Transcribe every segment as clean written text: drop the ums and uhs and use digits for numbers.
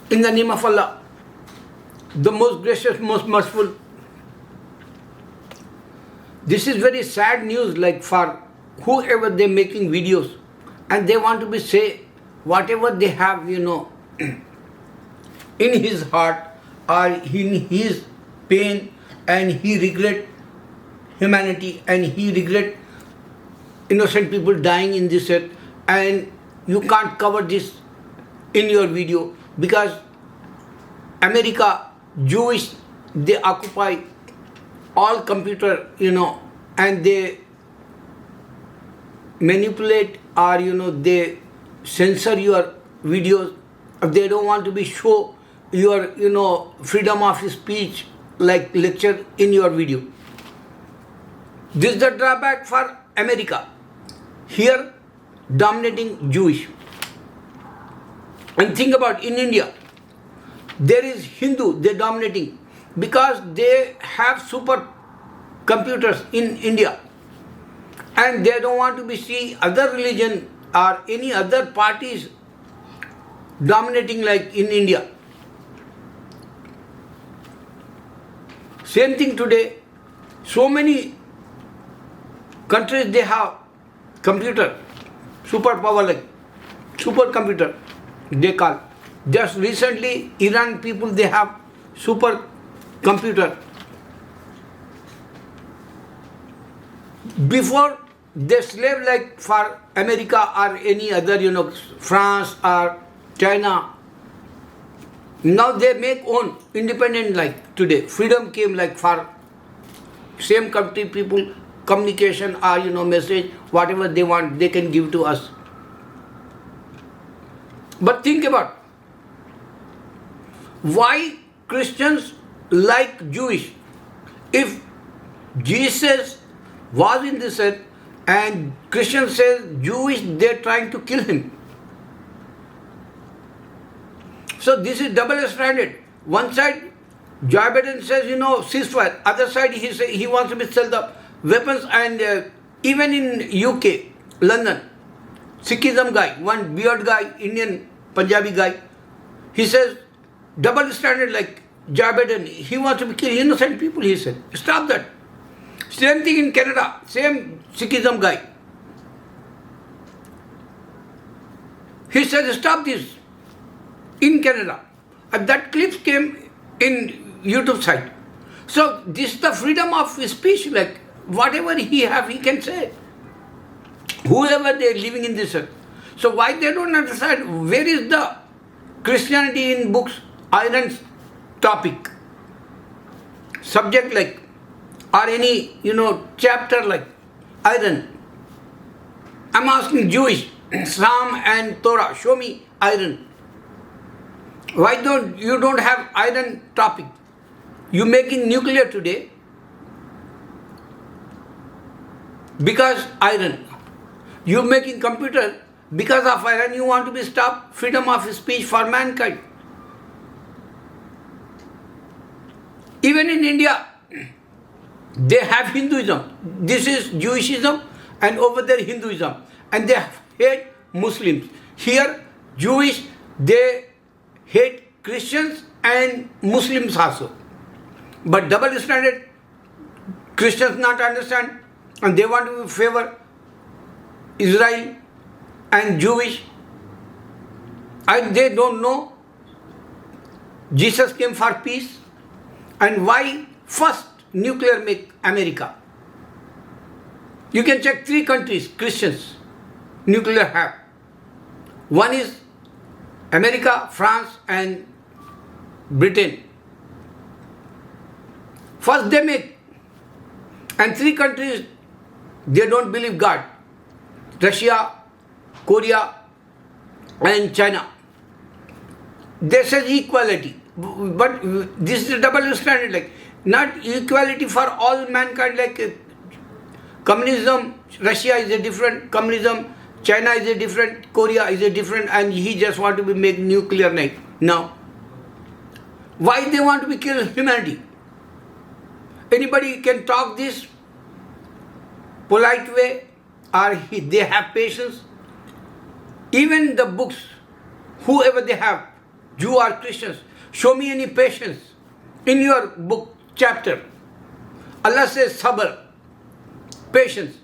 in the name of Allah, the most gracious, most merciful. This is very sad news, like for whoever they're making videos and they want to be say whatever they have, in his heart or in his pain, and he regret humanity and he regret innocent people dying in this earth, and you can't cover this in your video because America, Jewish, they occupy all computer, and they manipulate or, they censor your videos. They don't want to be show your, freedom of speech like lecture in your video. This is the drawback for America. Here, dominating Jewish. And think about in India, there is Hindu, they're dominating because they have super computers in India and they don't want to be see other religion or any other parties dominating like in India. Same thing today, so many countries they have computer, superpower like supercomputer they call. Just recently Iran people they have super computer. Before they slave like for America or any other, France or China. Now they make own independent like today. Freedom came like for same country people, communication or message, whatever they want, they can give to us. But think about why Christians like Jewish. If Jesus was in this earth and Christians say Jewish, they're trying to kill him. So this is double standard. One side, Joe Biden says, ceasefire. Other side, he wants to sell the weapons, and even in UK, London, Sikhism guy, one beard guy, Indian Punjabi guy, he says double standard like Joe Biden. He wants to kill innocent people, he said. Stop that. Same thing in Canada, same Sikhism guy. He said stop this in Canada. And that clip came in YouTube site. So this is the freedom of speech, like whatever he have, he can say. Whoever they are living in this earth. So why they don't understand where is the Christianity in books, iron's topic, subject like, or any, chapter like iron. I'm asking Jewish, Psalm and Torah, show me iron. Why you don't have iron topic? You making nuclear today because iron. You making computer because of iron. You want to be stop freedom of speech for mankind. Even in India, they have Hinduism. This is Jewishism, and over there Hinduism, and they hate Muslims. Here, Jewish, they hate Christians and Muslims also. But double standard, Christians not understand, and they want to favor Israel and Jewish, and they don't know Jesus came for peace. And why first nuclear make America? You can check 3 countries, Christians, nuclear have. One is America, France and Britain. First they make. And 3 countries, they don't believe God. Russia, Korea and China. They say equality. But this is a double standard, like not equality for all mankind, like communism, Russia is a different, communism, China is a different, Korea is a different, and he just want to be make nuclear night. Now, why they want to be kill humanity? Anybody can talk this polite way, or they have patience? Even the books, whoever they have, Jew or Christians, show me any patience in your book, chapter. Allah says sabr, patience.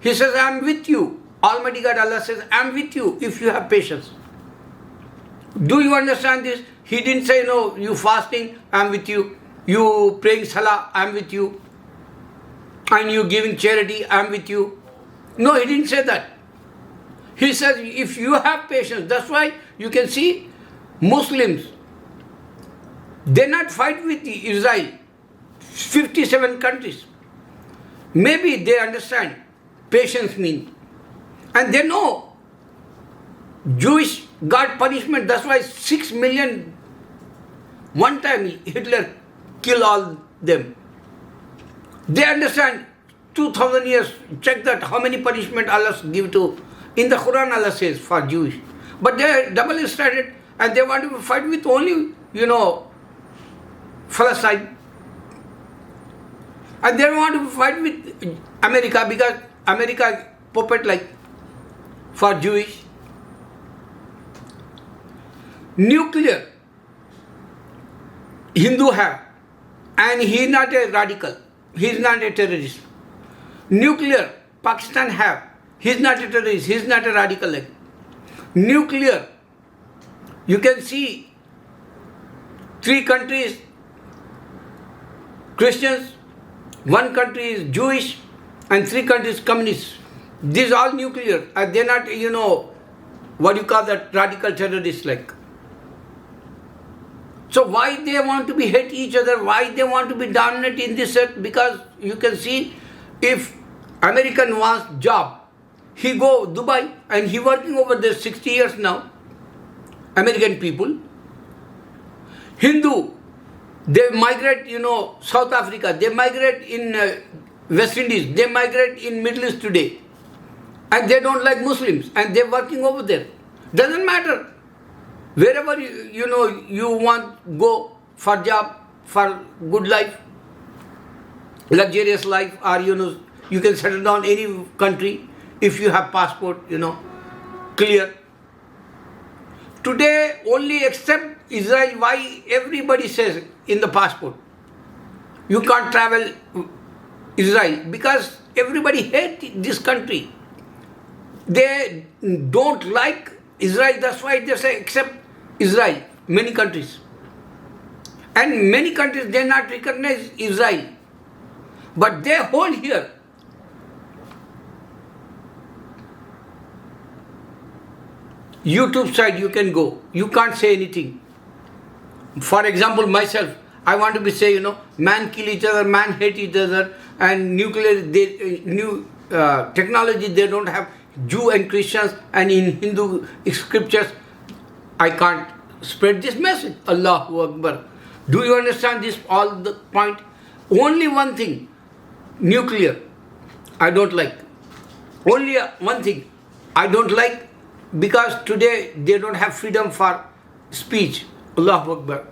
He says, I am with you. Almighty God, Allah says, I am with you if you have patience. Do you understand this? He didn't say, no, you fasting, I am with you. You praying salah, I am with you. And you giving charity, I am with you. No, he didn't say that. He says, if you have patience, that's why you can see Muslims, they not fight with Israel, 57 countries. Maybe they understand patience means. And they know Jewish got punishment. That's why 6 million, one time Hitler killed all them. They understand 2000 years, check that, how many punishment Allah give to, in the Quran Allah says for Jewish. But they are double-standard and they want to fight with only, Palestine. And they want to fight with America because America puppet like for Jewish. Nuclear, Hindu have, and he is not a radical, he is not a terrorist. Nuclear, Pakistan have, he is not a terrorist, he is not a radical. Like. Nuclear, you can see 3 countries, Christians, 1 country is Jewish, and 3 countries communists. These are all nuclear, and they are not, what you call that, radical terrorists like. So why they want to be hate each other? Why they want to be dominant in this earth? Because you can see, if American wants job, he go Dubai and he working over there 60 years now. American people. Hindu, they migrate, South Africa. They migrate in West Indies. They migrate in Middle East today. And they don't like Muslims. And they're working over there. Doesn't matter. Wherever you want go for job, for good life, luxurious life, or you can settle down any country if you have passport, clear. Today only except Israel, why everybody says in the passport, you can't travel Israel, because everybody hates this country. They don't like Israel, that's why they say except Israel, many countries. And many countries, they not recognize Israel. But they hold here. YouTube side you can go. You can't say anything. For example, myself, I want to be say, man kill each other, man hate each other, and nuclear, new technology, they don't have Jew and Christians, and in Hindu scriptures, I can't spread this message. Allahu Akbar. Do you understand this, all the point? Only one thing, nuclear, I don't like. Only one thing, I don't like, because today they don't have freedom for speech. Allahu Akbar.